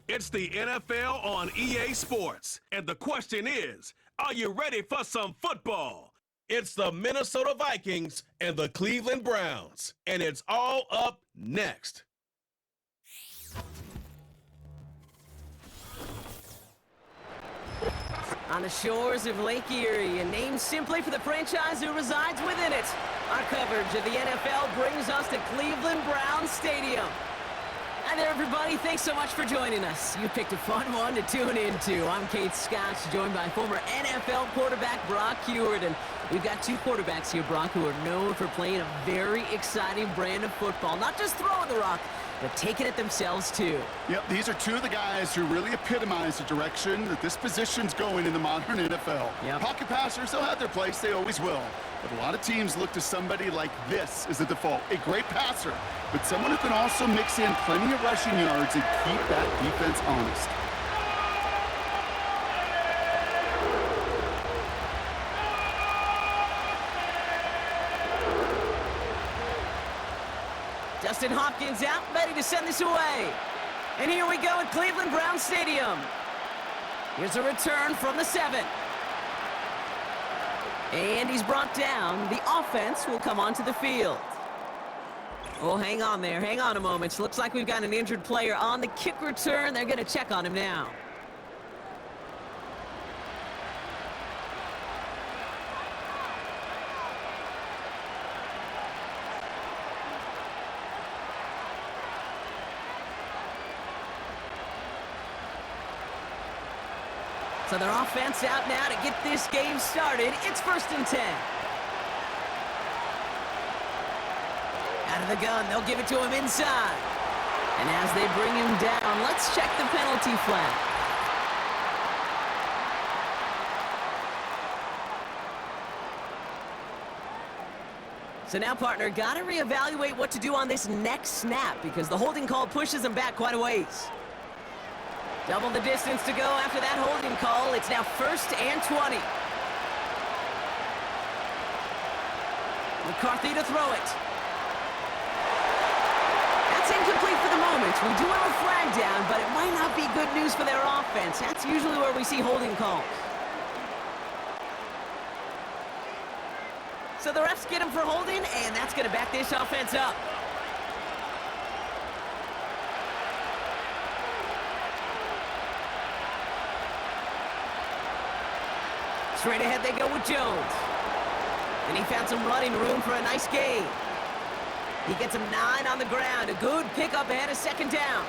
It's the NFL on EA Sports. And the question is, are you ready for some football? It's the Minnesota Vikings and the Cleveland Browns. And it's all up next. On the shores of Lake Erie, and named simply for the franchise who resides within it, our coverage of the NFL brings us to Cleveland Browns Stadium. Hi there, everybody. Thanks so much for joining us. You picked a fun one to tune into. I'm Kate Scott, joined by former NFL quarterback Brock Huard, and we've got two quarterbacks here, Brock, who are known for playing a very exciting brand of football. Not just throwing the rock, but taking it themselves, too. Yep, these are two of the guys who really epitomize the direction that this position's going in the modern NFL. Yep. Pocket passers, they'll have their place. They always will. But a lot of teams look to somebody like this as the default. A great passer, but someone who can also mix in plenty of rushing yards and keep that defense honest. Justin Hopkins out, ready to send this away. And here we go at Cleveland Browns Stadium. Here's a return from the 7. And he's brought down. The offense will come onto the field. Oh, hang on there. Hang on a moment. Looks like we've got an injured player on the kick return. They're going to check on him now. So their offense out now to get this game started. It's 1st and 10. Out of the gun, they'll give it to him inside. And as they bring him down, let's check the penalty flag. So now, partner, got to reevaluate what to do on this next snap because the holding call pushes him back quite a ways. Double the distance to go after that holding call. It's now 1st and 20. McCarthy to throw it. That's incomplete for the moment. We do have a flag down, but it might not be good news for their offense. That's usually where we see holding calls. So the refs get him for holding, and that's going to back this offense up. Straight ahead they go with Jones. And he found some running room for a nice gain. He gets him 9 on the ground. A good pickup ahead of 2nd down.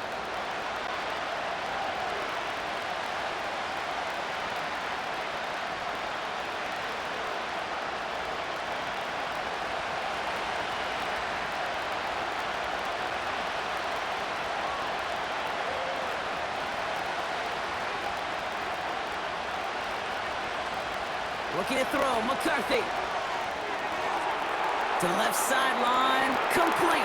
Looking to throw, McCarthy. To the left sideline, complete.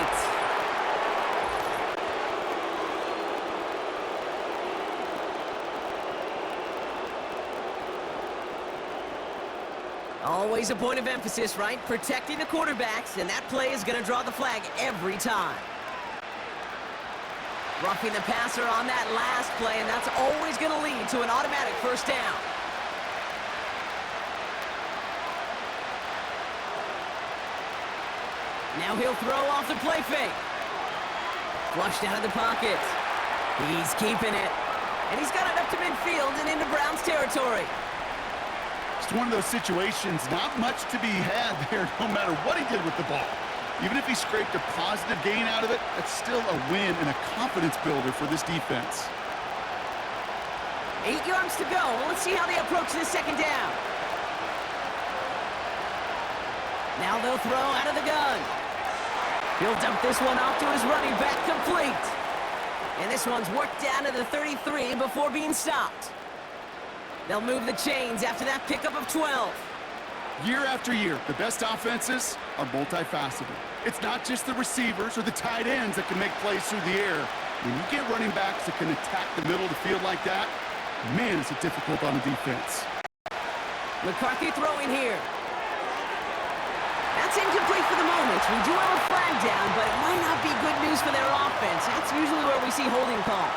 Always a point of emphasis, right? Protecting the quarterbacks, and that play is going to draw the flag every time. Roughing the passer on that last play, and that's always going to lead to an automatic 1st down. Now he'll throw off the play fake. Flushed out of the pocket. He's keeping it. And he's got it up to midfield and into Browns territory. It's one of those situations, not much to be had there no matter what he did with the ball. Even if he scraped a positive gain out of it, that's still a win and a confidence builder for this defense. 8 yards to go. Well, let's see how they approach this 2nd down. Now they'll throw out of the gun. He'll dump this one off to his running back, complete. And this one's worked down to the 33 before being stopped. They'll move the chains after that pickup of 12. Year after year, the best offenses are multifaceted. It's not just the receivers or the tight ends that can make plays through the air. When you get running backs that can attack the middle of the field like that, man, is it difficult on the defense. McCarthy throwing here. That's incomplete for the moment. We do have a flag down, but it might not be good news for their offense. That's usually where we see holding calls.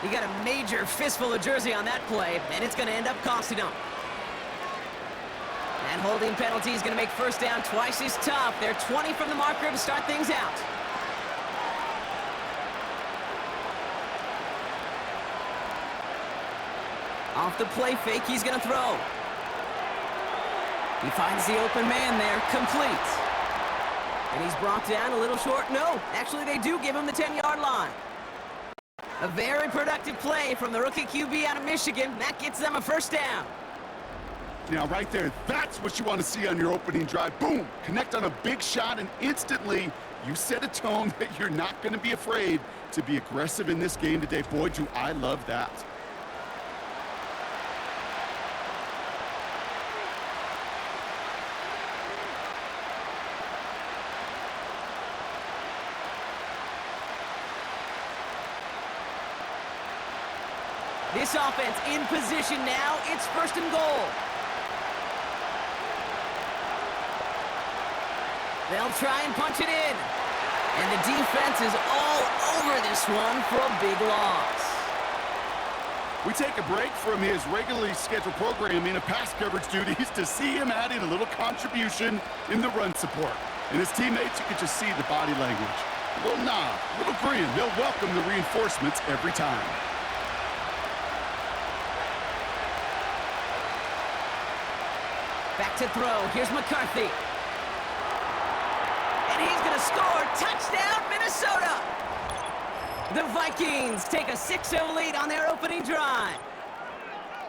He got a major fistful of jersey on that play, and it's going to end up costing him. That holding penalty is going to make first down twice as tough. They're 20 from the marker to start things out. Off the play fake, he's going to throw. He finds the open man there, complete. And he's brought down a little short. No, actually they do give him the 10-yard line. A very productive play from the rookie QB out of Michigan. That gets them a first down. Now, right there, that's what you want to see on your opening drive. Boom! Connect on a big shot, and instantly you set a tone that you're not going to be afraid to be aggressive in this game today. Boy, do I love that. This offense in position now. It's first and goal. They'll try and punch it in. And the defense is all over this one for a big loss. We take a break from his regularly scheduled programming of pass coverage duties to see him adding a little contribution in the run support. And his teammates, you can just see the body language. A little nod, a little grin. They'll welcome the reinforcements every time. Back to throw. Here's McCarthy. And he's going to score. Touchdown, Minnesota! The Vikings take a 6-0 lead on their opening drive.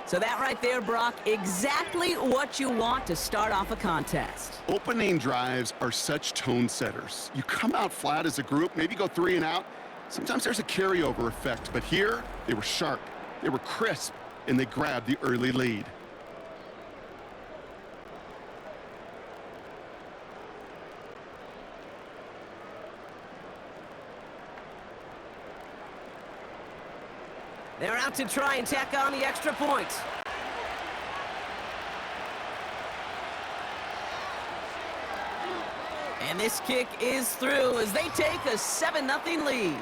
So that right there, Brock, exactly what you want to start off a contest. Opening drives are such tone setters. You come out flat as a group, maybe go 3 and out. Sometimes there's a carryover effect, but here they were sharp, they were crisp, and they grabbed the early lead. They're out to try and tack on the extra point. And this kick is through as they take a 7-0 lead.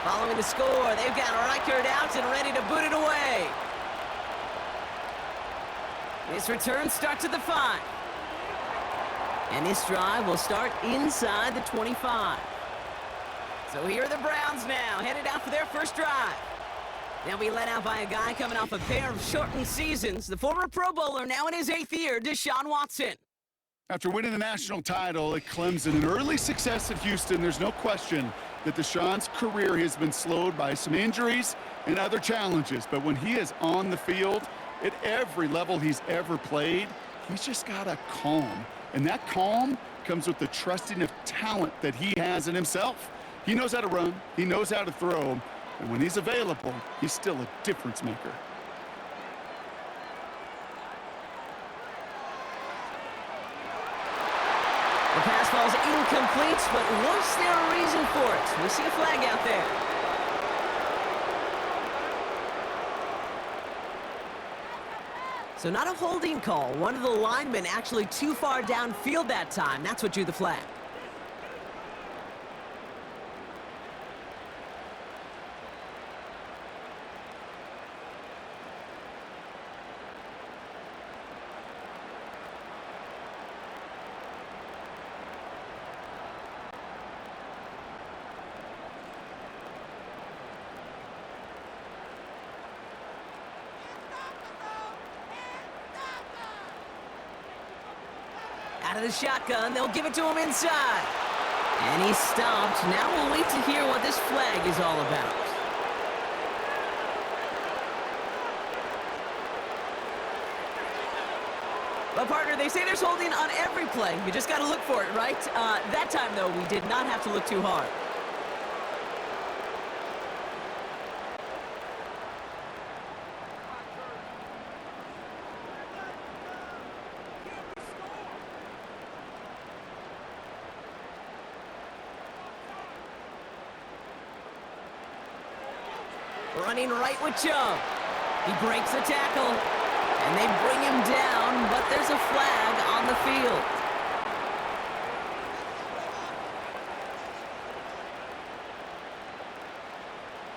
Following the score, they've got Reichert out and ready to boot it away. This return starts at the 5. And this drive will start inside the 25. So here are the Browns now, headed out for their first drive. They'll be led out by a guy coming off a pair of shortened seasons. The former Pro Bowler, now in his 8th year, Deshaun Watson. After winning the national title at Clemson and early success at Houston, there's no question that Deshaun's career has been slowed by some injuries and other challenges. But when he is on the field, at every level he's ever played, he's just got a calm. And that calm comes with the trusting of talent that he has in himself. He knows how to run, he knows how to throw, and when he's available, he's still a difference maker. The pass ball's incomplete, but was there a reason for it? We see a flag out there. So not a holding call. One of the linemen actually too far downfield that time. That's what drew the flag. Out of the shotgun, they'll give it to him inside. And he's stopped. Now we'll wait to hear what this flag is all about. Well, partner, they say there's holding on every play. You just got to look for it, right? That time, though, we did not have to look too hard. Running right with Chubb. He breaks the tackle, and they bring him down, but there's a flag on the field.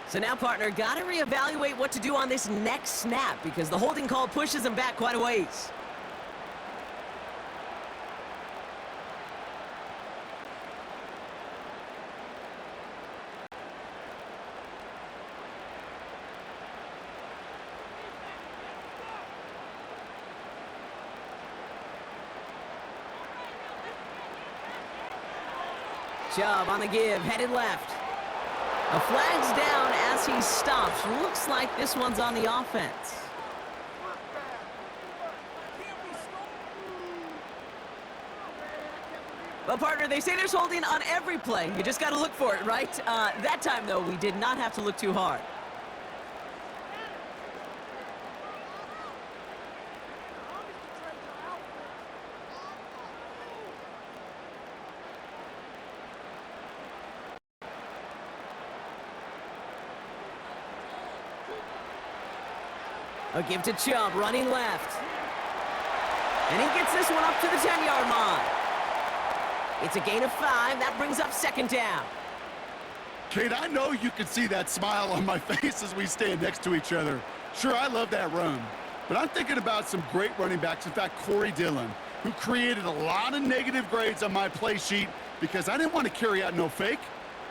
So now, partner, got to reevaluate what to do on this next snap because the holding call pushes him back quite a ways. Chubb on the give, headed left. A flag's down as he stops. Looks like this one's on the offense. Well, partner, they say there's holding on every play. You just got to look for it, right? That time, though, we did not have to look too hard. A give to Chubb, running left. And he gets this one up to the 10-yard line. It's a gain of 5. That brings up second down. Kate, I know you can see that smile on my face as we stand next to each other. Sure, I love that run. But I'm thinking about some great running backs. In fact, Corey Dillon, who created a lot of negative grades on my play sheet because I didn't want to carry out no fake.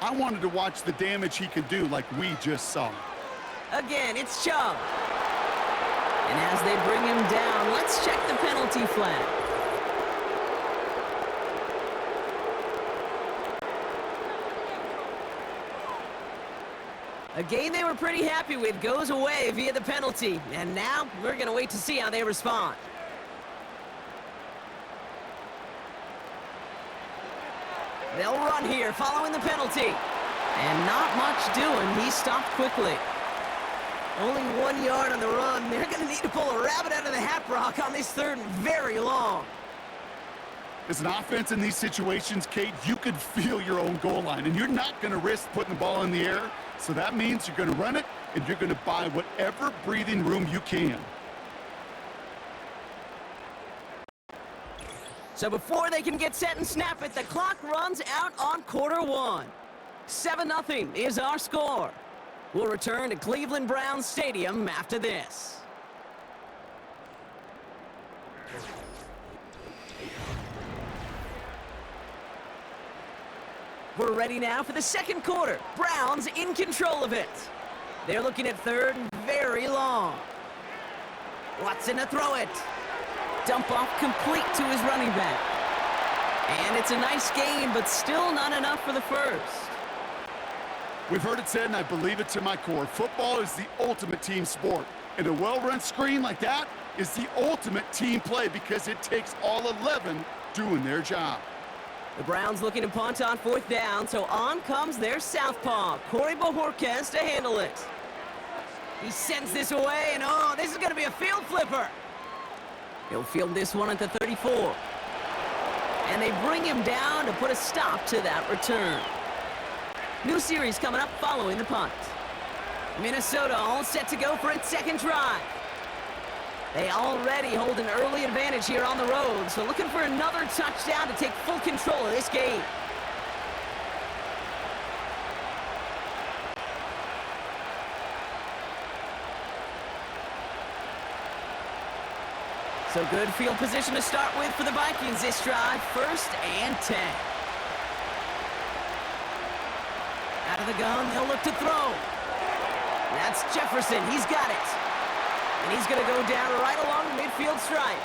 I wanted to watch the damage he could do like we just saw. Again, it's Chubb. And as they bring him down, let's check the penalty flag. A game they were pretty happy with goes away via the penalty. And now we're going to wait to see how they respond. They'll run here following the penalty. And not much doing. He stopped quickly. Only 1 yard on the run. They're going to need to pull a rabbit out of the hat, Brock, on this third and very long. As an offense in these situations, Kate, you could feel your own goal line, and you're not going to risk putting the ball in the air. So that means you're going to run it, and you're going to buy whatever breathing room you can. So before they can get set and snap it, the clock runs out on quarter one. 7-0 is our score. We'll return to Cleveland Browns Stadium after this. We're ready now for the second quarter. Browns in control of it. They're looking at third and very long. Watson to throw it. Dump off complete to his running back. And it's a nice gain, but still not enough for the first. We've heard it said, and I believe it to my core, football is the ultimate team sport. And a well-run screen like that is the ultimate team play because it takes all 11 doing their job. The Browns looking to punt on fourth down, so on comes their southpaw, Corey Bojorquez, to handle it. He sends this away, and oh, this is going to be a field flipper. He'll field this one at the 34. And they bring him down to put a stop to that return. New series coming up following the punt. Minnesota all set to go for its second drive. They already hold an early advantage here on the road, so looking for another touchdown to take full control of this game. So good field position to start with for the Vikings this drive, 1st and 10. Out of the gun, they'll look to throw. That's Jefferson, he's got it. And he's gonna go down right along the midfield stripe.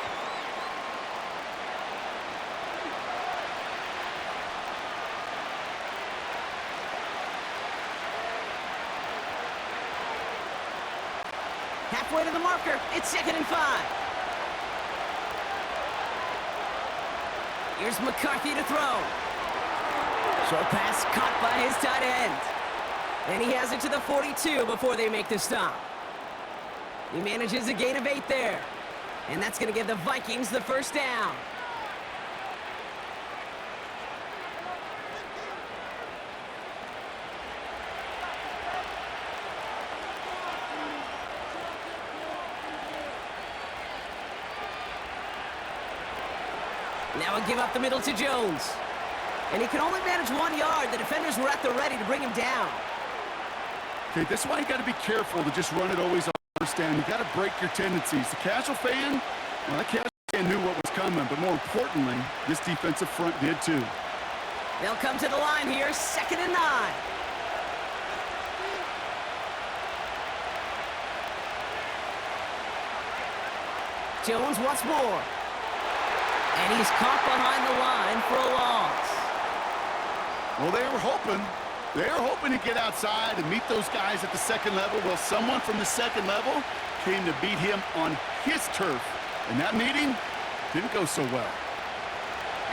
Halfway to the marker, it's 2nd and 5. Here's McCarthy to throw. Short pass caught by his tight end. And he has it to the 42 before they make the stop. He manages a gain of 8 there. And that's going to give the Vikings the first down. Now a give up the middle to Jones. And he can only manage 1 yard. The defenders were at the ready to bring him down. Okay, this is why you got to be careful to just run it always on first down. You got to break your tendencies. The casual fan, well, that casual fan knew what was coming, but more importantly, this defensive front did too. They'll come to the line here, 2nd and 9. Jones once more. And he's caught behind the line for a loss. Well, they were hoping to get outside and meet those guys at the second level. Well, someone from the second level came to beat him on his turf. And that meeting didn't go so well.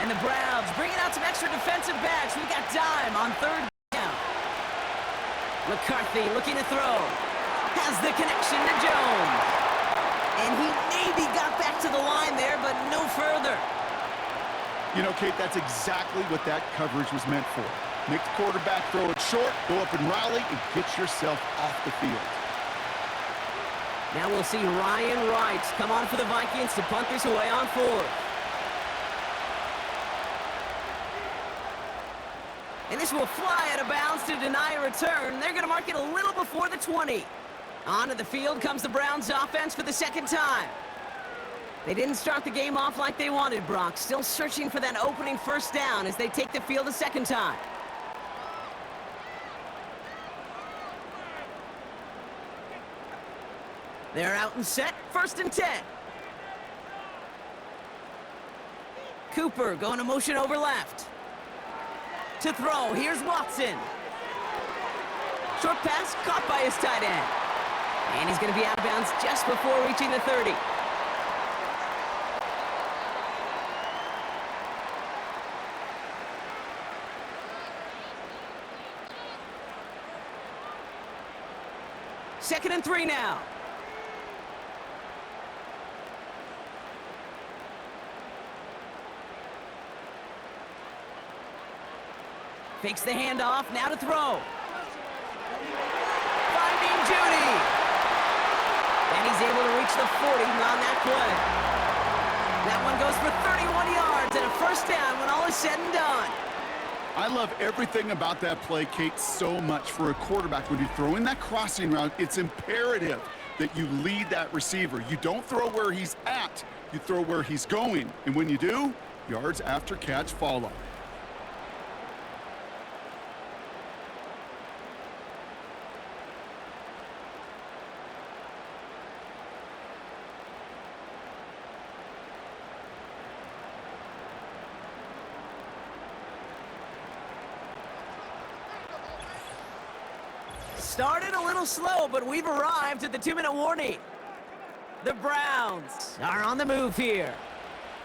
And the Browns bringing out some extra defensive backs. We got dime on 3rd down. McCarthy looking to throw. Has the connection to Jones. And he maybe got back to the line there, but no further. You know, Kate, that's exactly what that coverage was meant for. Make the quarterback throw it short, go up and rally, and get yourself off the field. Now we'll see Ryan Wright come on for the Vikings to punt this away on 4th. And this will fly out of bounds to deny a return. They're going to mark it a little before the 20. Onto the field comes the Browns offense for the 2nd time. They didn't start the game off like they wanted, Brock. Still searching for that opening first down as they take the field a 2nd time. They're out and set, 1st and 10. Cooper going to motion over left. To throw, here's Watson. Short pass caught by his tight end. And he's going to be out of bounds just before reaching the 30. Second and 3 now. Fakes the handoff, now to throw. Finding Judy. And he's able to reach the 40 on that play. That one goes for 31 yards and a first down when all is said and done. I love everything about that play, Kate, so much for a quarterback. When you throw in that crossing route, it's imperative that you lead that receiver. You don't throw where he's at, you throw where he's going. And when you do, yards after catch follow. Started a little slow, but we've arrived at the 2-minute warning. The Browns are on the move here.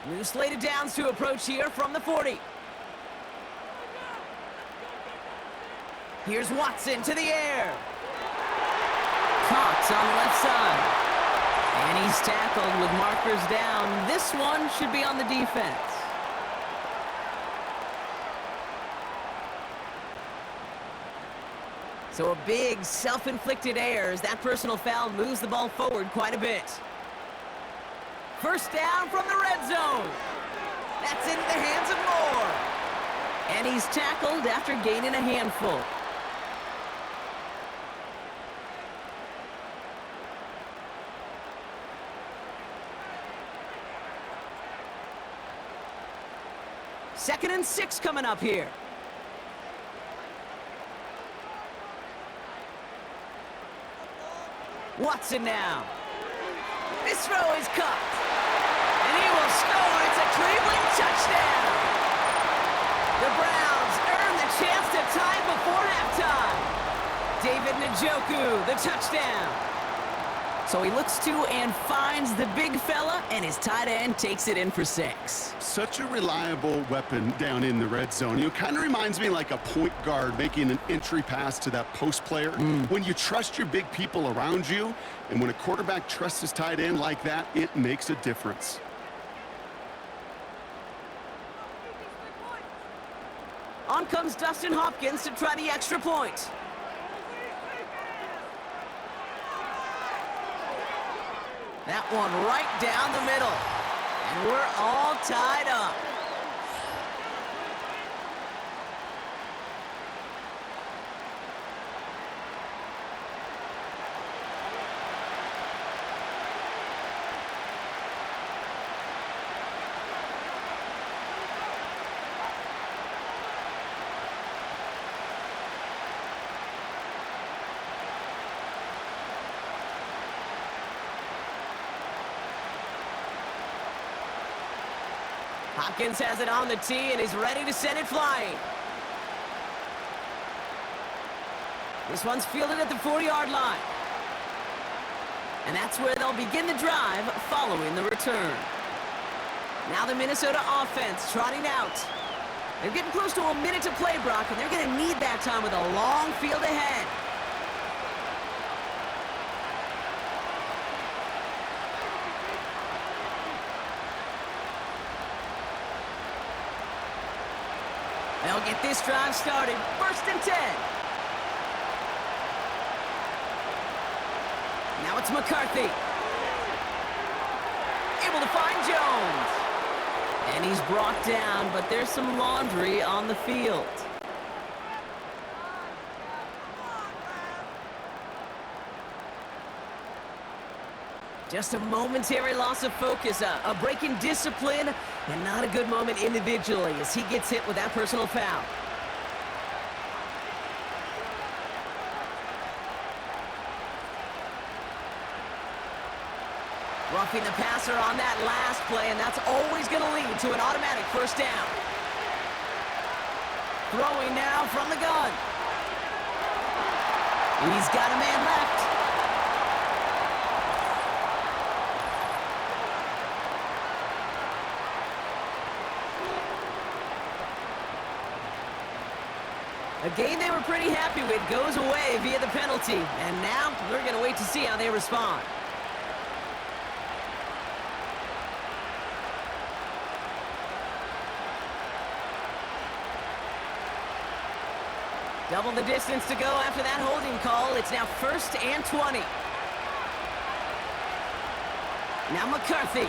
New slated downs to approach here from the 40. Here's Watson to the air. Cox on the left side. And he's tackled with markers down. This one should be on the defense. So a big self-inflicted error as that personal foul moves the ball forward quite a bit. First down from the red zone. That's into the hands of Moore. And he's tackled after gaining a handful. Second and 6 coming up here. Watson now. This throw is caught. And he will score. It's a Cleveland touchdown. The Browns earn the chance to tie before halftime. David Njoku, the touchdown. So he looks to and finds the big fella, and his tight end takes it in for 6. Such a reliable weapon down in the red zone. You know, kind of reminds me like a point guard making an entry pass to that post player. When you trust your big people around you, and when a quarterback trusts his tight end like that, it makes a difference. On comes Dustin Hopkins to try the extra point. That one right down the middle. And we're all tied up. Hopkins has it on the tee and is ready to send it flying. This one's fielded at the 40-yard line. And that's where they'll begin the drive following the return. Now the Minnesota offense trotting out. They're getting close to a minute to play, Brock, and they're going to need that time with a long field ahead. They'll get this drive started. 1st and 10. Now it's McCarthy. Able to find Jones. And he's brought down, but there's some laundry on the field. Just a momentary loss of focus, a break in discipline, and not a good moment individually as he gets hit with that personal foul. Roughing the passer on that last play, and that's always going to lead to an automatic 1st down. Throwing now from the gun. He's got a man left. A game they were pretty happy with goes away via the penalty, and now we're going to wait to see how they respond. Double the distance to go after that holding call. It's now 1st and 20. Now McCarthy.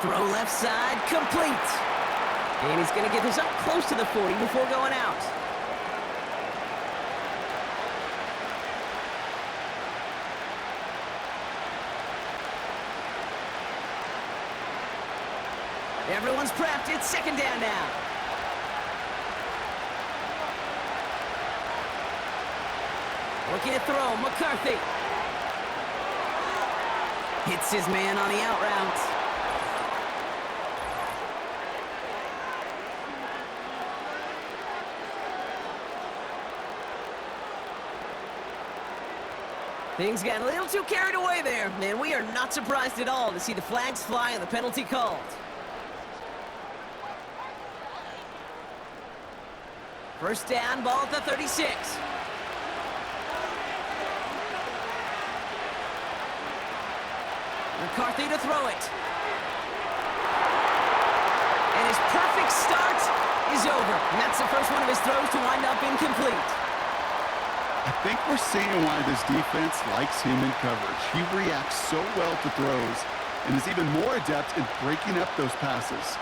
Throw left side, complete. And he's going to get this up close to the 40 before going out. Everyone's prepped. It's 2nd down now. Looking to throw, McCarthy. Hits his man on the out route. Things got a little too carried away there, and we are not surprised at all to see the flags fly and the penalty called. First down, ball at the 36. McCarthy to throw it. And his perfect start is over. And that's the first one of his throws to wind up incomplete. I think we're seeing why this defense likes him in coverage. He reacts so well to throws and is even more adept in breaking up those passes.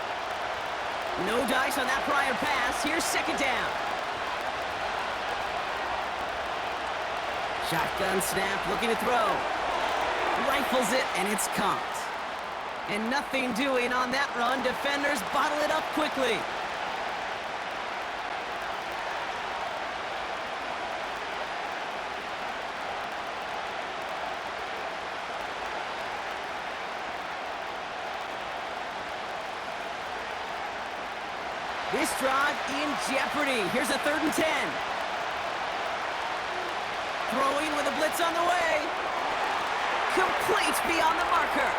No dice on that prior pass. Here's 2nd down. Shotgun snap, looking to throw. Rifles it, and it's caught. And nothing doing on that run. Defenders bottle it up quickly. This drive in jeopardy. Here's a 3rd and 10. Throwing with a blitz on the way. Complete beyond the marker.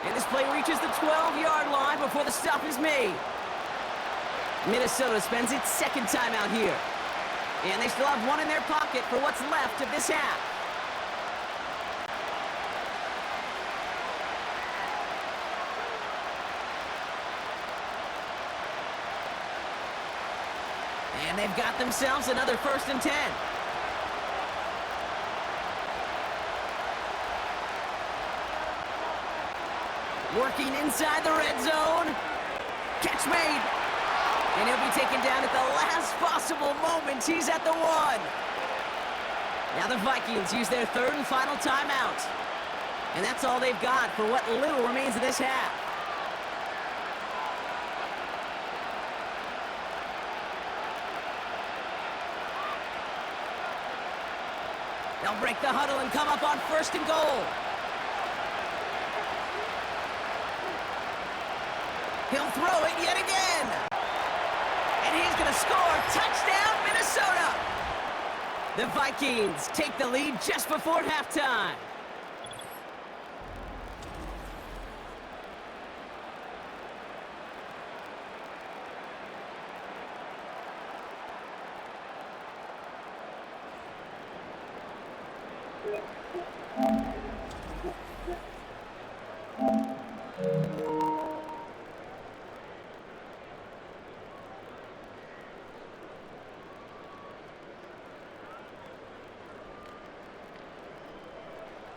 And this play reaches the 12-yard line before the stop is made. Minnesota spends its 2nd time out here. And they still have one in their pocket for what's left of this half. And they've got themselves another 1st and 10. Working inside the red zone. Catch made. And he'll be taken down at the last possible moment. He's at the 1. Now the Vikings use their 3rd and final timeout. And that's all they've got for what little remains of this half. They'll break the huddle and come up on 1st and goal. He'll throw it yet again. And he's going to score. Touchdown, Minnesota. The Vikings take the lead just before halftime.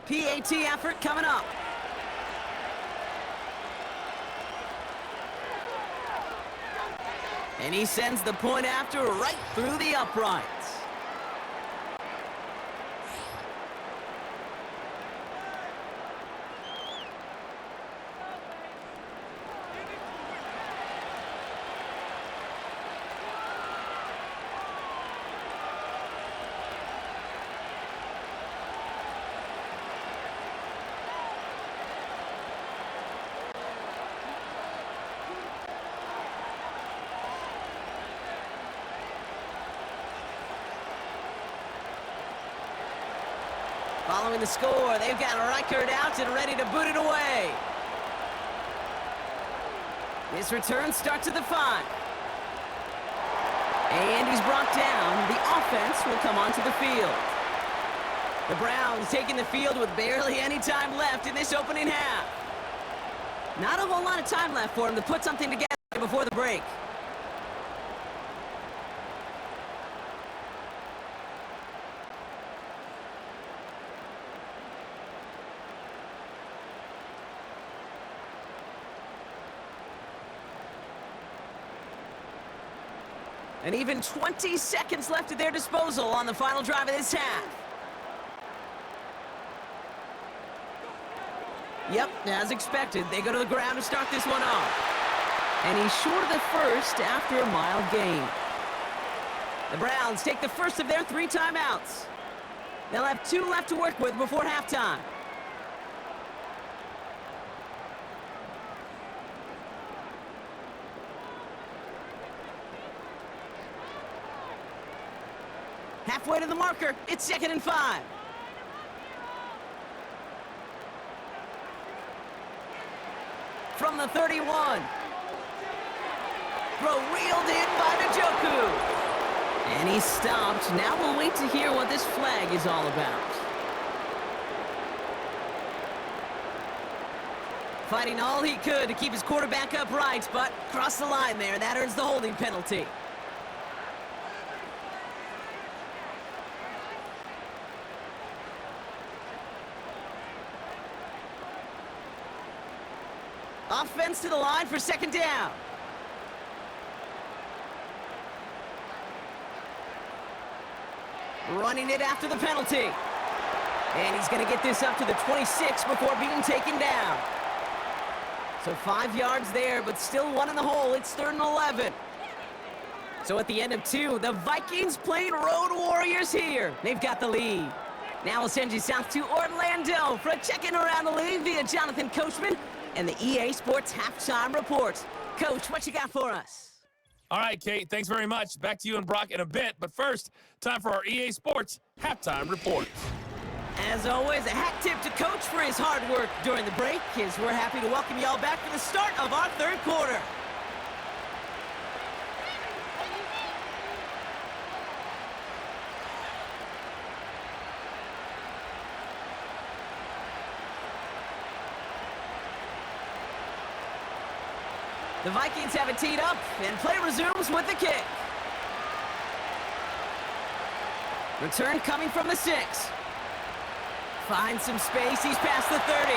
PAT effort coming up. And he sends the point after right through the uprights. Following the score, they've got Reichert out and ready to boot it away. This return starts at the 5. And he's brought down. The offense will come onto the field. The Browns taking the field with barely any time left in this opening half. Not a whole lot of time left for him to put something together before the break. And even 20 seconds left at their disposal on the final drive of this half. Yep, as expected, they go to the ground to start this one off. And he's short of the first after a mild gain. The Browns take the first of their 3 timeouts. They'll have 2 left to work with before halftime. Halfway to the marker, it's 2nd and 5. From the 31. Throw reeled in by Njoku. And he's stopped. Now we'll wait to hear what this flag is all about. Fighting all he could to keep his quarterback upright, but crossed the line there. That earns the holding penalty. Offense to the line for 2nd down. Running it after the penalty. And he's going to get this up to the 26 before being taken down. So 5 yards there, but still 1 in the hole. It's 3rd and 11. So at the end of 2, the Vikings playing Road Warriors here. They've got the lead. Now we'll send you south to Orlando for a check-in around the league via Jonathan Coachman and the EA Sports Halftime Report. Coach, what you got for us? All right, Kate, thanks very much. Back to you and Brock in a bit. But first, time for our EA Sports Halftime Report. As always, a hat tip to Coach for his hard work during the break, as we're happy to welcome y'all back for the start of our 3rd quarter. The Vikings have it teed up, and play resumes with the kick. Return coming from the 6. Finds some space, he's past the 30.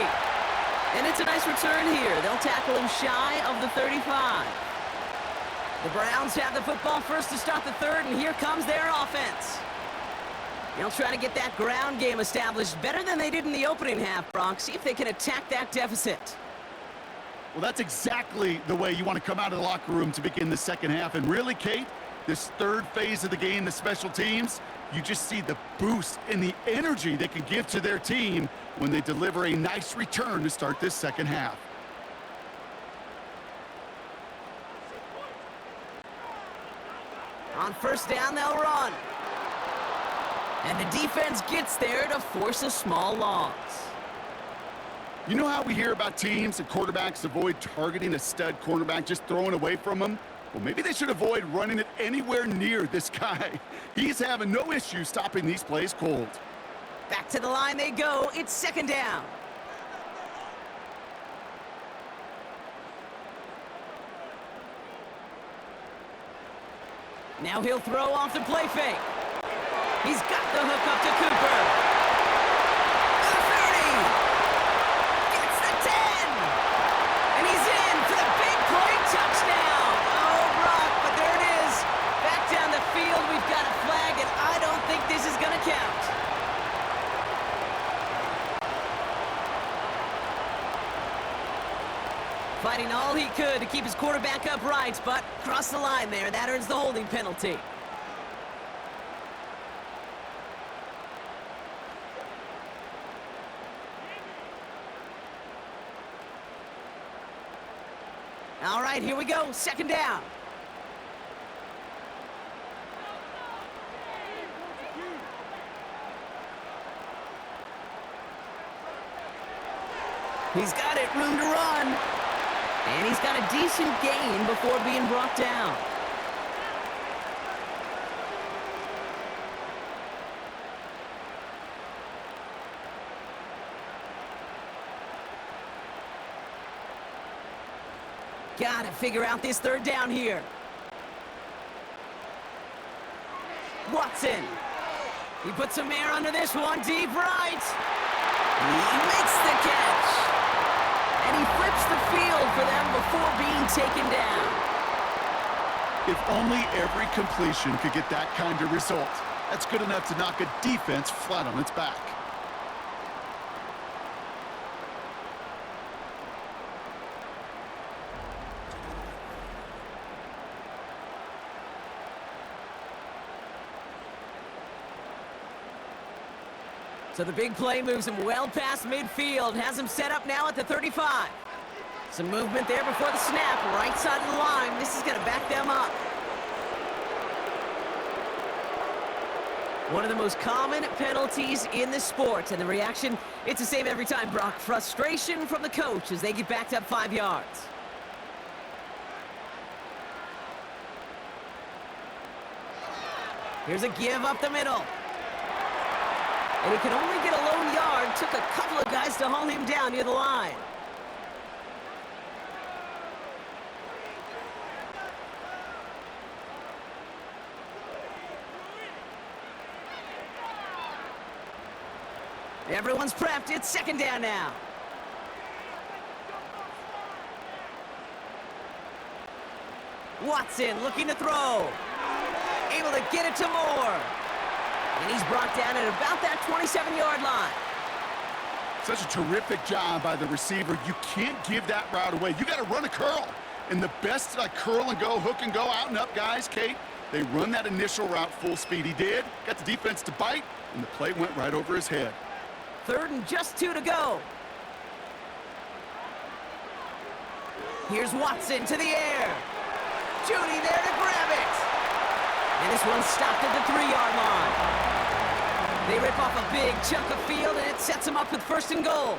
And it's a nice return here. They'll tackle him shy of the 35. The Browns have the football first to start the 3rd, and here comes their offense. They'll try to get that ground game established better than they did in the opening half, Brock. See if they can attack that deficit. Well, that's exactly the way you want to come out of the locker room to begin the 2nd half. And really, Kate, this 3rd phase of the game, the special teams, you just see the boost and the energy they can give to their team when they deliver a nice return to start this 2nd half. On first down, they'll run. And the defense gets there to force a small loss. You know how we hear about teams and quarterbacks avoid targeting a stud cornerback, just throwing away from him? Well, maybe they should avoid running it anywhere near this guy. He's having no issue stopping these plays cold. Back to the line they go. It's second down. Now he'll throw off the play fake. He's got the hook up to Cooper. The 30. Gets the 10. And he's in for the big play touchdown. Oh, Brock, but there it is. Back down the field, we've got a flag, and I don't think this is going to count. Fighting all he could to keep his quarterback upright, but crossed the line there. That earns the holding penalty. All right, here we go. Second down. He's got it, room to run. And he's got a decent gain before being brought down. Got to figure out this third down here. Watson. He puts some air under this one, deep right. He makes the catch. And he flips the field for them before being taken down. If only every completion could get that kind of result. That's good enough to knock a defense flat on its back. So the big play moves him well past midfield, has him set up now at the 35. Some movement there before the snap, right side of the line. This is going to back them up. One of the most common penalties in the sport, and the reaction, it's the same every time, Brock. Frustration from the coach as they get backed up 5 yards. Here's a give up the middle. And he could only get a lone yard. Took a couple of guys to haul him down near the line. Everyone's prepped. It's second down now. Watson looking to throw. Able to get it to Moore. And he's brought down at about that 27-yard line. Such a terrific job by the receiver. You can't give that route away. You got to run a curl. And the best curl and go, hook and go, out and up guys, Kate, they run that initial route full speed. He did. Got the defense to bite, and the play went right over his head. Third and just 2 to go. Here's Watson to the air. Judy there to grab it. And this one's stopped at the 3-yard line. They rip off a big chunk of field, and it sets them up with first and goal.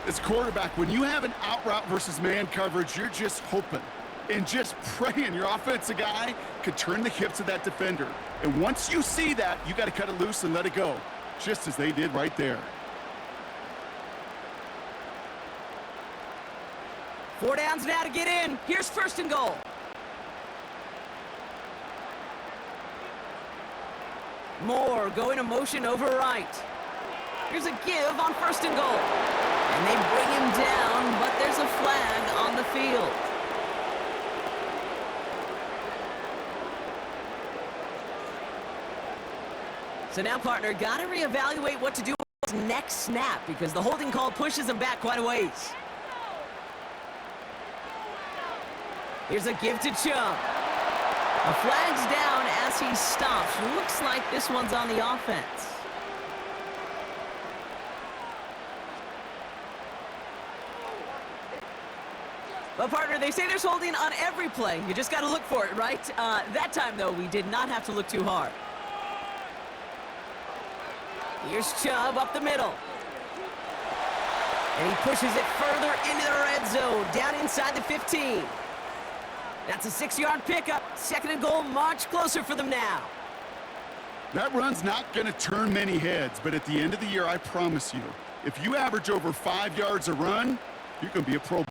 As quarterback, when you have an out route versus man coverage, you're just hoping and just praying your offensive guy could turn the hips of that defender. And once you see that, you got to cut it loose and let it go, just as they did right there. 4 downs now to get in. Here's first and goal. Moore going to motion over right. Here's a give on first and goal. And they bring him down, but there's a flag on the field. So now, partner, got to reevaluate what to do with his next snap because the holding call pushes him back quite a ways. Here's a give to Chubb. A flag's down as he stops. Looks like this one's on the offense. Well, partner, they say there's holding on every play. You just got to look for it, right? That time, though, we did not have to look too hard. Here's Chubb up the middle. And he pushes it further into the red zone, down inside the 15. That's a 6-yard pickup. 2nd and goal, much closer for them now. That run's not going to turn many heads, but at the end of the year, I promise you, if you average over 5 yards a run, you're going to be a Pro Bowler.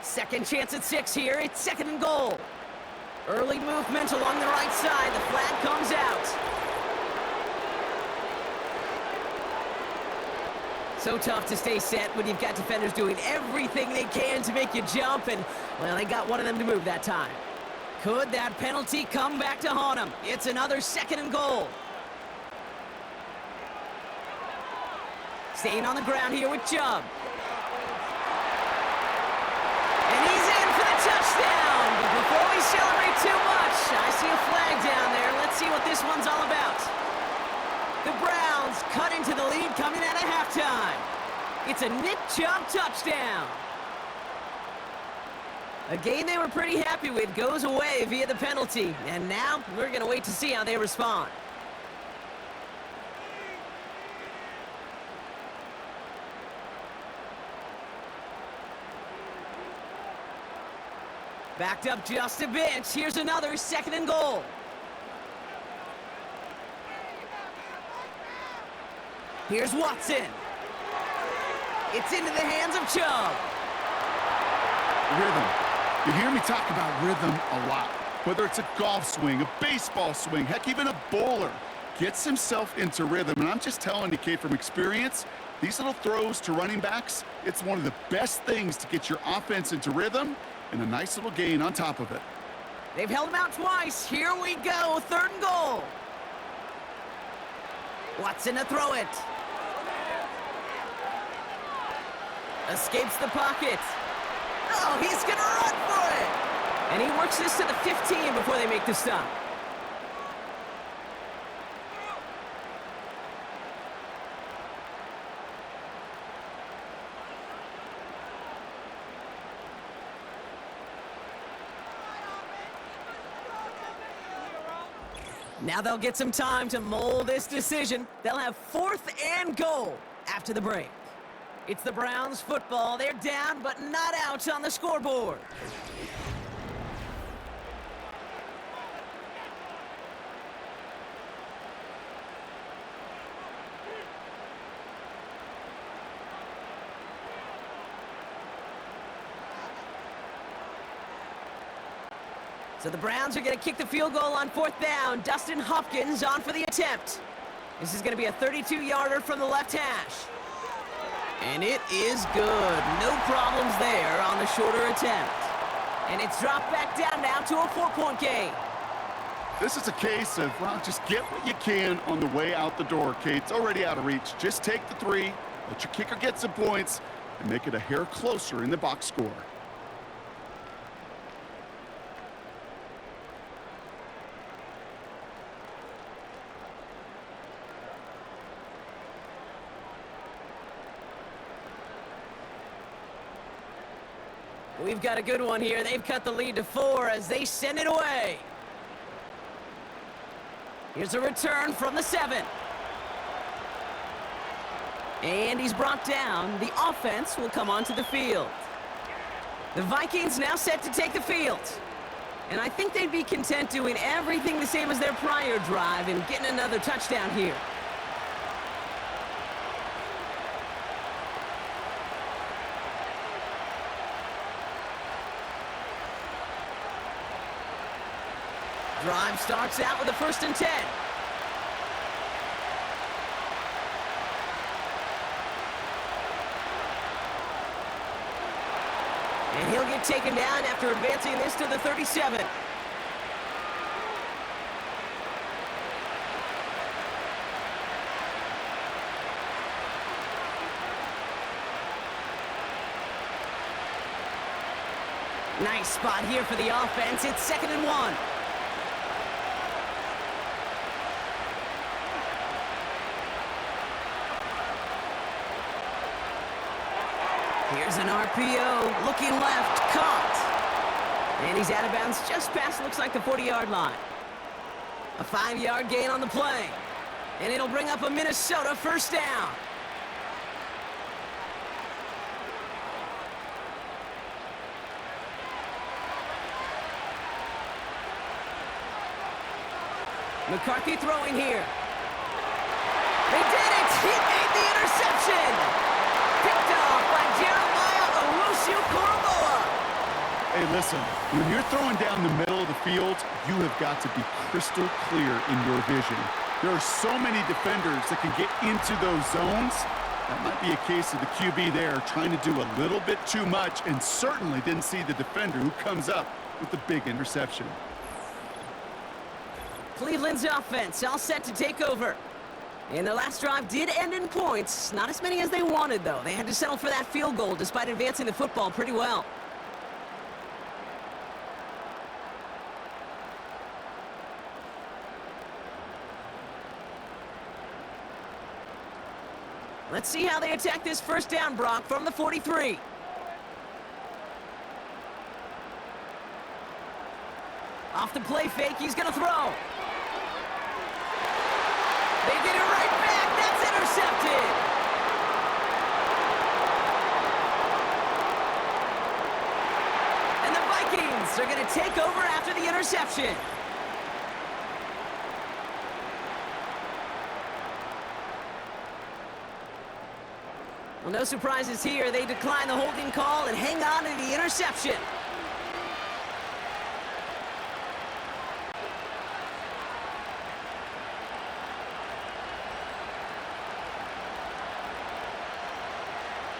Second chance at 6 here. It's 2nd and goal. Early movement along the right side. The flag comes out. So tough to stay set when you've got defenders doing everything they can to make you jump, and, well, they got one of them to move that time. Could that penalty come back to haunt him? It's another 2nd and goal. Staying on the ground here with Chubb. And he's in for the touchdown. But before we celebrate too much, I see a flag down there. Let's see what this one's all about. The Browns cut into the lead coming out of halftime. It's a Nick Chubb touchdown. A game they were pretty happy with goes away via the penalty. And now we're going to wait to see how they respond. Backed up just a bit. Here's another 2nd and goal. Here's Watson. It's into the hands of Chubb. Rhythm. You hear me talk about rhythm a lot. Whether it's a golf swing, a baseball swing, heck, even a bowler gets himself into rhythm. And I'm just telling you, Kate, from experience, these little throws to running backs, it's one of the best things to get your offense into rhythm and a nice little gain on top of it. They've held him out twice. Here we go. 3rd and goal. Watson to throw it. Escapes the pocket. Oh, he's going to run for it. And he works this to the 15 before they make the stop. Now they'll get some time to mold this decision. They'll have 4th and goal after the break. It's the Browns football. They're down, but not out on the scoreboard. So the Browns are going to kick the field goal on 4th down. Dustin Hopkins on for the attempt. This is going to be a 32-yarder from the left hash. And it is good. No problems there on the shorter attempt. And it's dropped back down now to a 4-point game. This is a case of, well, just get what you can on the way out the door, Kate. It's already out of reach. Just take the 3, let your kicker get some points, and make it a hair closer in the box score. We've got a good one here. They've cut the lead to 4 as they send it away. Here's a return from the 7. And he's brought down. The offense will come onto the field. The Vikings now set to take the field. And I think they'd be content doing everything the same as their prior drive and getting another touchdown here. Drive starts out with a 1st and 10. And he'll get taken down after advancing this to the 37. Nice spot here for the offense. It's 2nd and 1. Here's an RPO, looking left, caught. And he's out of bounds just past, looks like the 40-yard line. A 5-yard gain on the play. And it'll bring up a Minnesota first down. McCarthy throwing here. They did it! He made the interception! Picked off by Jeremiah Owusu-Koramoah. Hey, listen, when you're throwing down the middle of the field, you have got to be crystal clear in your vision. There are so many defenders that can get into those zones. That might be a case of the QB there trying to do a little bit too much and certainly didn't see the defender who comes up with the big interception. Cleveland's offense all set to take over. And their last drive did end in points. Not as many as they wanted, though. They had to settle for that field goal despite advancing the football pretty well. Let's see how they attack this first down, Brock, from the 43. Off the play fake, he's going to throw. They get it right back. That's intercepted. And the Vikings are going to take over after the interception. Well, no surprises here. They decline the holding call and hang on to the interception.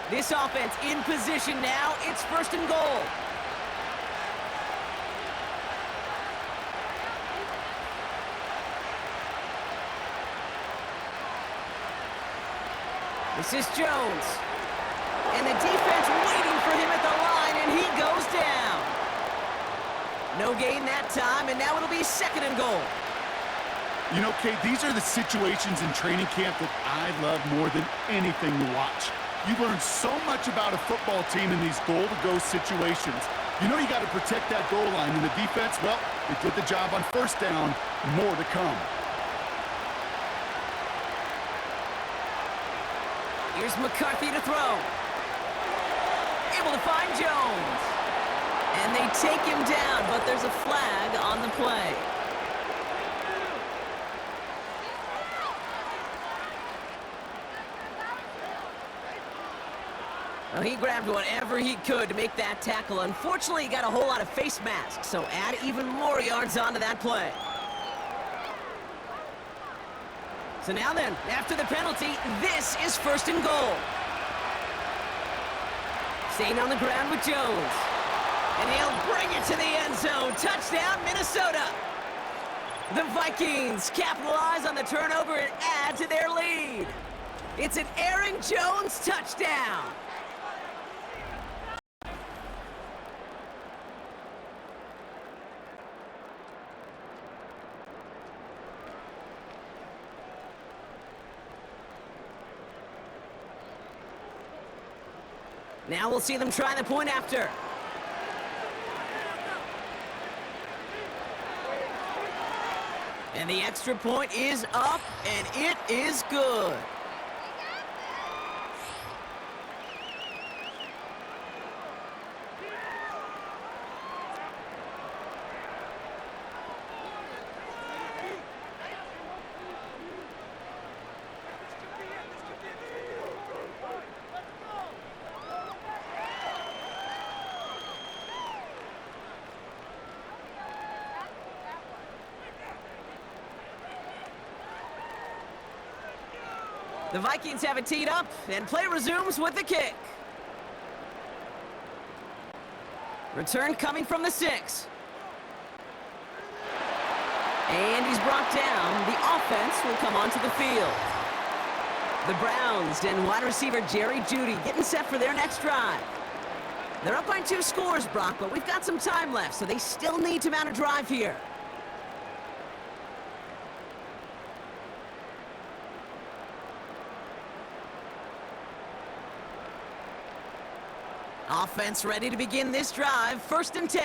This offense in position now. It's first and goal. This is Jones. And the defense waiting for him at the line, and he goes down. No gain that time, and now it'll be second and goal. You know, Kate, these are the situations in training camp that I love more than anything to watch. You learn so much about a football team in these goal-to-go situations. You know you got to protect that goal line, and the defense, well, they did the job on first down. More to come. Here's McCarthy to throw. Able to find Jones. And they take him down, but there's a flag on the play. Well, he grabbed whatever he could to make that tackle. Unfortunately, he got a whole lot of face masks, so add even more yards onto that play. So now then, after the penalty, this is first and goal. Staying on the ground with Jones. And he'll bring it to the end zone. Touchdown, Minnesota. The Vikings capitalize on the turnover and add to their lead. It's an Aaron Jones touchdown. Now we'll see them try the point after. And the extra point is up, and it is good. The Vikings have it teed up, and play resumes with the kick. Return coming from the 6. And he's brought down. The offense will come onto the field. The Browns and wide receiver Jerry Jeudy getting set for their next drive. They're up by 2 scores, Brock, but we've got some time left, so they still need to mount a drive here. Offense ready to begin this drive. 1st and 10.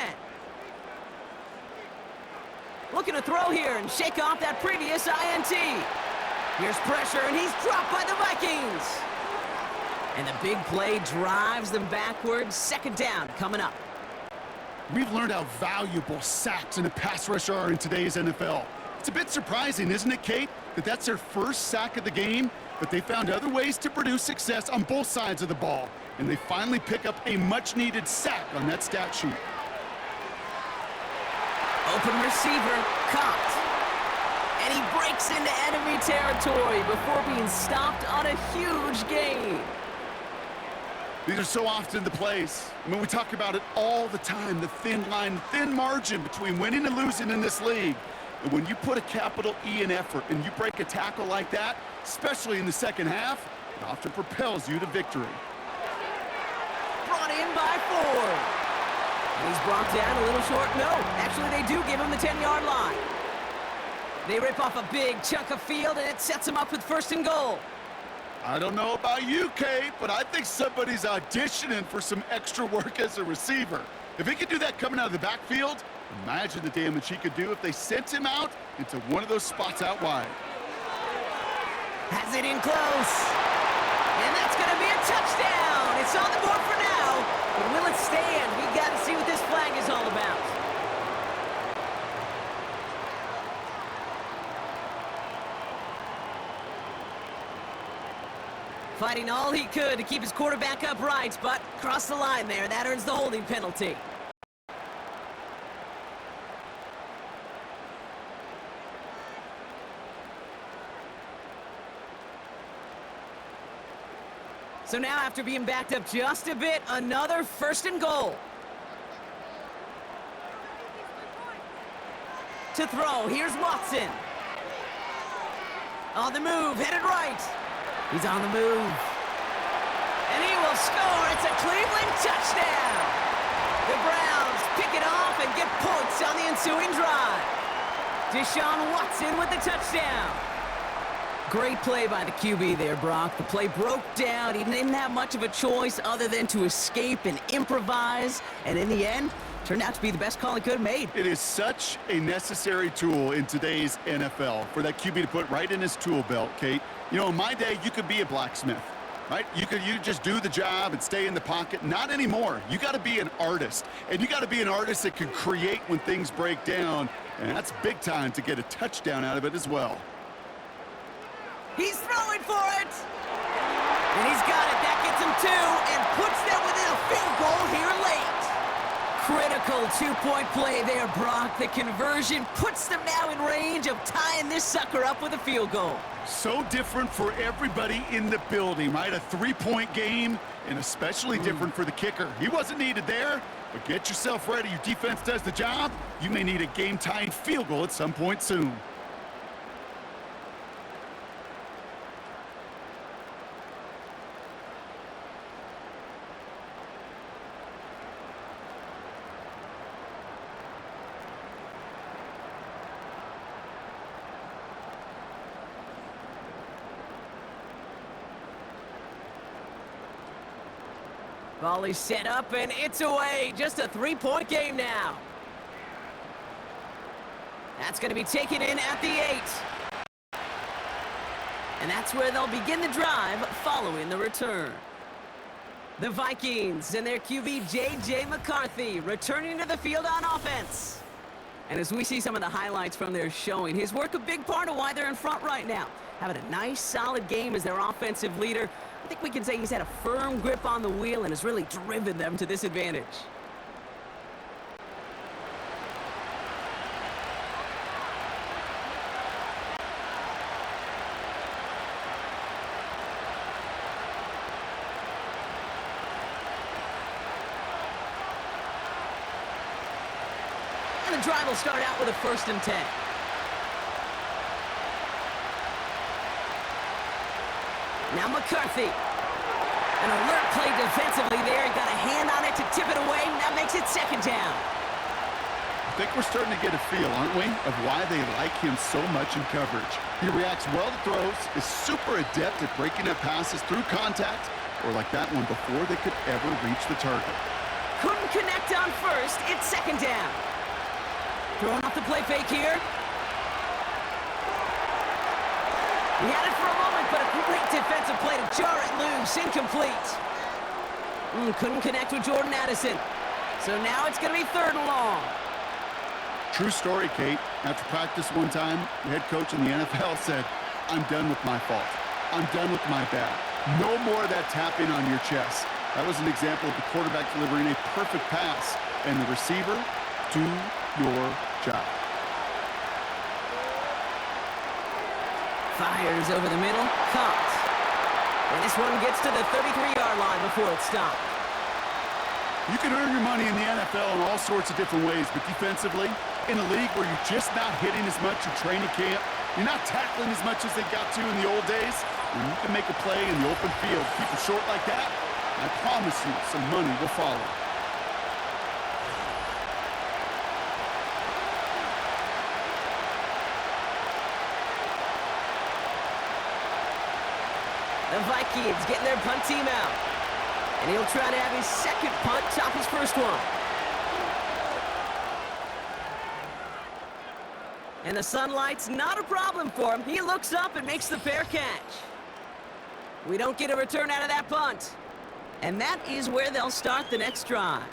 Looking to throw here and shake off that previous INT. Here's pressure, and he's dropped by the Vikings. And the big play drives them backwards. 2nd down coming up. We've learned how valuable sacks and a pass rush are in today's NFL. It's a bit surprising, isn't it, Kate, that that's their first sack of the game, but they found other ways to produce success on both sides of the ball, and they finally pick up a much-needed sack on that stat sheet. Open receiver, caught. And he breaks into enemy territory before being stopped on a huge gain. These are so often the plays. I mean, we talk about it all the time, the thin line, thin margin between winning and losing in this league. And when you put a capital E in effort and you break a tackle like that, especially in the second half, it often propels you to victory. Brought in by Ford. And he's brought down a little short. No, actually they do give him the 10-yard line. They rip off a big chunk of field, and it sets them up with 1st and goal. I don't know about you, Kate, but I think somebody's auditioning for some extra work as a receiver. If he could do that coming out of the backfield, imagine the damage he could do if they sent him out into one of those spots out wide. Has it in close. And that's going to be a touchdown. It's on the board for now. But will it stand? We got to see what this flag is all about. Fighting all he could to keep his quarterback upright, but crossed the line there. That earns the holding penalty. So now, after being backed up just a bit, another 1st and goal. To throw, here's Watson. On the move, headed right. He's on the move. And he will score. It's a Cleveland touchdown. The Browns pick it off and get points on the ensuing drive. Deshaun Watson with the touchdown. Great play by the QB there, Brock. The play broke down. He didn't have much of a choice other than to escape and improvise. And in the end, turned out to be the best call he could have made. It is such a necessary tool in today's NFL for that QB to put right in his tool belt, Kate. You know, in my day, you could be a blacksmith, right? You just do the job and stay in the pocket. Not anymore. You got to be an artist, and you got to be an artist that can create when things break down, and that's big time to get a touchdown out of it as well. He's throwing for it, and he's got it. That gets him 2 and puts them within a field goal here late. Critical 2-point play there, Brock. The conversion puts them now in range of tying this sucker up with a field goal. So different for everybody in the building, right? A 3-point game, and especially different for the kicker. He wasn't needed there, but get yourself ready. Your defense does the job. You may need a game-tying field goal at some point soon. Volley set up, and it's away. Just a 3-point game now. That's going to be taken in at the 8. And that's where they'll begin the drive following the return. The Vikings and their QB, J.J. McCarthy, returning to the field on offense. And as we see some of the highlights from their showing, his work a big part of why they're in front right now. Having a nice, solid game as their offensive leader. I think we can say he's had a firm grip on the wheel and has really driven them to this advantage. And the drive will start out with a 1st and 10. Now McCarthy. An alert play defensively there. He got a hand on it to tip it away. That makes it 2nd down. I think we're starting to get a feel, aren't we, of why they like him so much in coverage. He reacts well to throws, is super adept at breaking up passes through contact, or like that one before they could ever reach the target. Couldn't connect on first. It's second down. Throwing off the play fake here. He had it for a moment, but a great defensive play to jar it loose. Incomplete. Couldn't connect with Jordan Addison. So now it's going to be third and long. True story, Kate. After practice one time, the head coach in the NFL said, "I'm done with my fault. I'm done with my bad. No more of that tapping on your chest." That was an example of the quarterback delivering a perfect pass, and the receiver, do your job. Fires over the middle, caught. And this one gets to the 33-yard line before it stopped. You can earn your money in the NFL in all sorts of different ways, but defensively, in a league where you're just not hitting as much in training camp, you're not tackling as much as they got to in the old days, when you can make a play in the open field, keep it short like that, I promise you some money will follow. The Vikings getting their punt team out. And he'll try to have his second punt top his first one. And the sunlight's not a problem for him. He looks up and makes the fair catch. We don't get a return out of that punt. And that is where they'll start the next drive.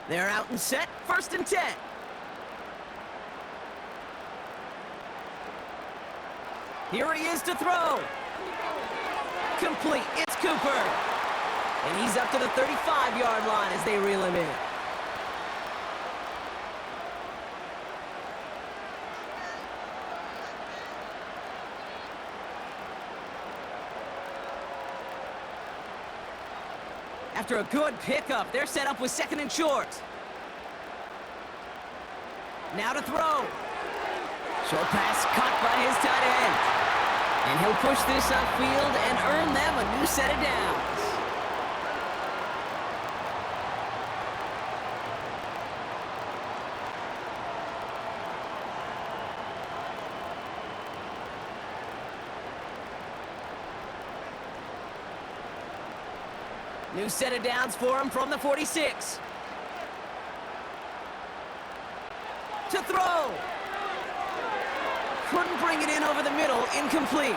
They're out and set, 1st and 10. Here he is to throw. Complete, it's Cooper. And he's up to the 35-yard line as they reel him in. After a good pickup, they're set up with 2nd and short. Now to throw. Short pass caught by his tight end. And he'll push this upfield and earn them a new set of downs. New set of downs for him from the 46. To throw. Couldn't bring it in over the middle, incomplete.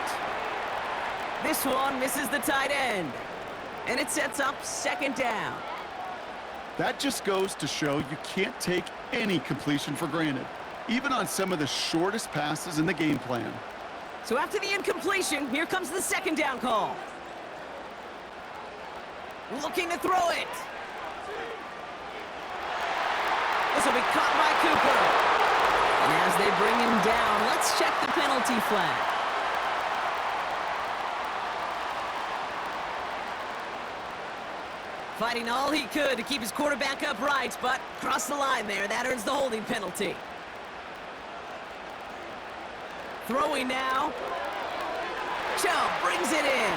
This one misses the tight end. And it sets up 2nd down. That just goes to show you can't take any completion for granted, even on some of the shortest passes in the game plan. So after the incompletion, here comes the 2nd down call. Looking to throw it. This will be caught by Cooper. And as they bring him down, let's check the penalty flag. Fighting all he could to keep his quarterback upright, but crossed the line there. That earns the holding penalty. Throwing now. Chubb brings it in.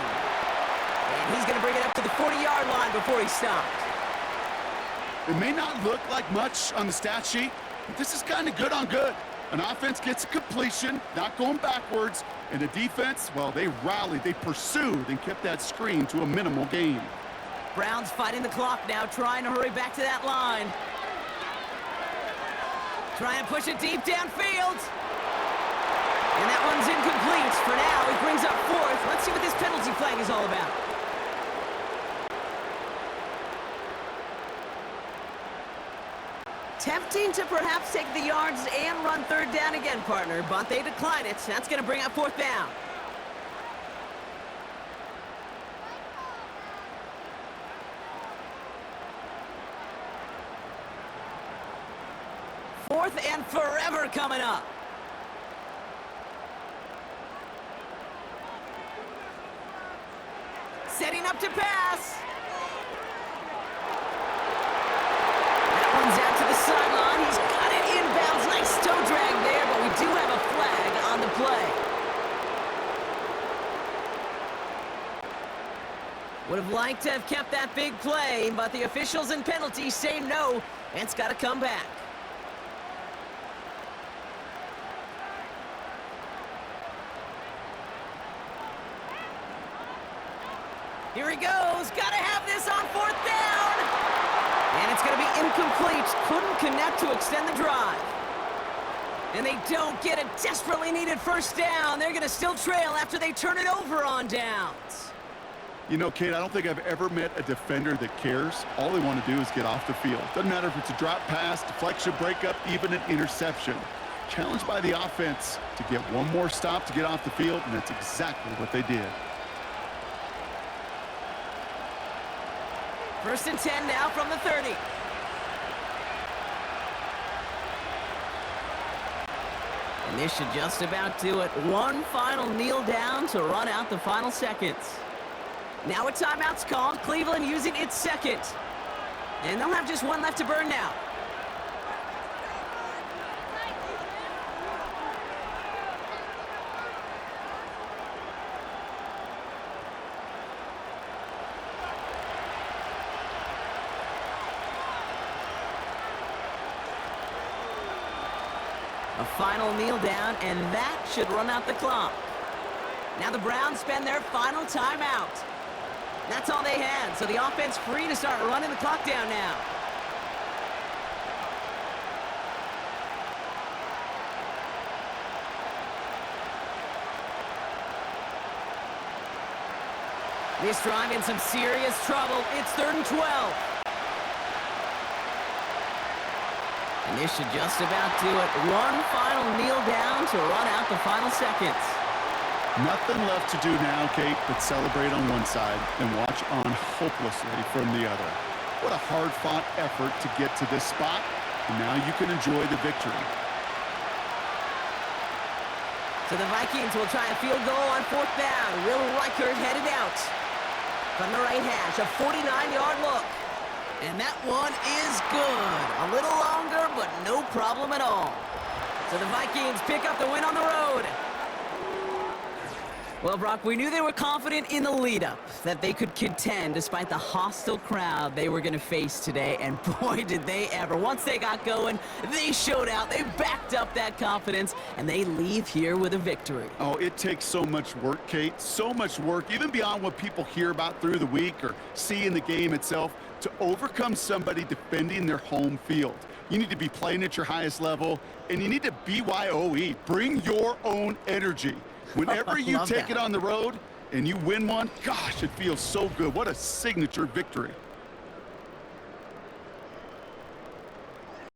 And he's going to bring it up to the 40-yard line before he stopped. It may not look like much on the stat sheet, but this is kind of good on good. An offense gets a completion, not going backwards, and the defense, well, they rallied, they pursued, and kept that screen to a minimal gain. Browns fighting the clock now, trying to hurry back to that line. Trying to push it deep downfield. And that one's incomplete. For now, he brings up 4th. Let's see what this penalty flag is all about. Tempting to perhaps take the yards and run 3rd down again, partner, but they decline it. That's going to bring up 4th down. Fourth and forever coming up. Setting up to pass. That one's out to the sideline. He's got it inbounds. Nice toe drag there, but we do have a flag on the play. Would have liked to have kept that big play, but the officials and penalties say no, and it's got to come back. Here he goes. Got to have this on 4th down. And it's going to be incomplete. Couldn't connect to extend the drive. And they don't get a desperately needed 1st down. They're going to still trail after they turn it over on downs. You know, Kate, I don't think I've ever met a defender that cares. All they want to do is get off the field. Doesn't matter if it's a drop pass, deflection, breakup, even an interception. Challenged by the offense to get one more stop to get off the field, and that's exactly what they did. 1st and 10 now from the 30. And this should just about do it. One final kneel down to run out the final seconds. Now a timeout's called. Cleveland using its 2nd. And they'll have just one left to burn now. A final kneel down, and that should run out the clock. Now the Browns spend their final timeout. That's all they had, so the offense free to start running the clock down now. This drive in some serious trouble. It's 3rd and 12. And this should just about do it. One final kneel down to run out the final seconds. Nothing left to do now, Kate, but celebrate on one side and watch on hopelessly from the other. What a hard-fought effort to get to this spot, and now you can enjoy the victory. So the Vikings will try a field goal on 4th down. Will Reichert headed out from the right hash, a 49-yard look. And that one is good. A little longer, but no problem at all. So the Vikings pick up the win on the road. Well, Brock, we knew they were confident in the lead-up, that they could contend despite the hostile crowd they were going to face today, and boy, did they ever. Once they got going, they showed out, they backed up that confidence, and they leave here with a victory. Oh, it takes so much work, Kate, so much work, even beyond what people hear about through the week or see in the game itself, to overcome somebody defending their home field. You need to be playing at your highest level, and you need to BYOE, bring your own energy. Whenever you take it on the road and you win one, gosh, it feels so good. What a signature victory.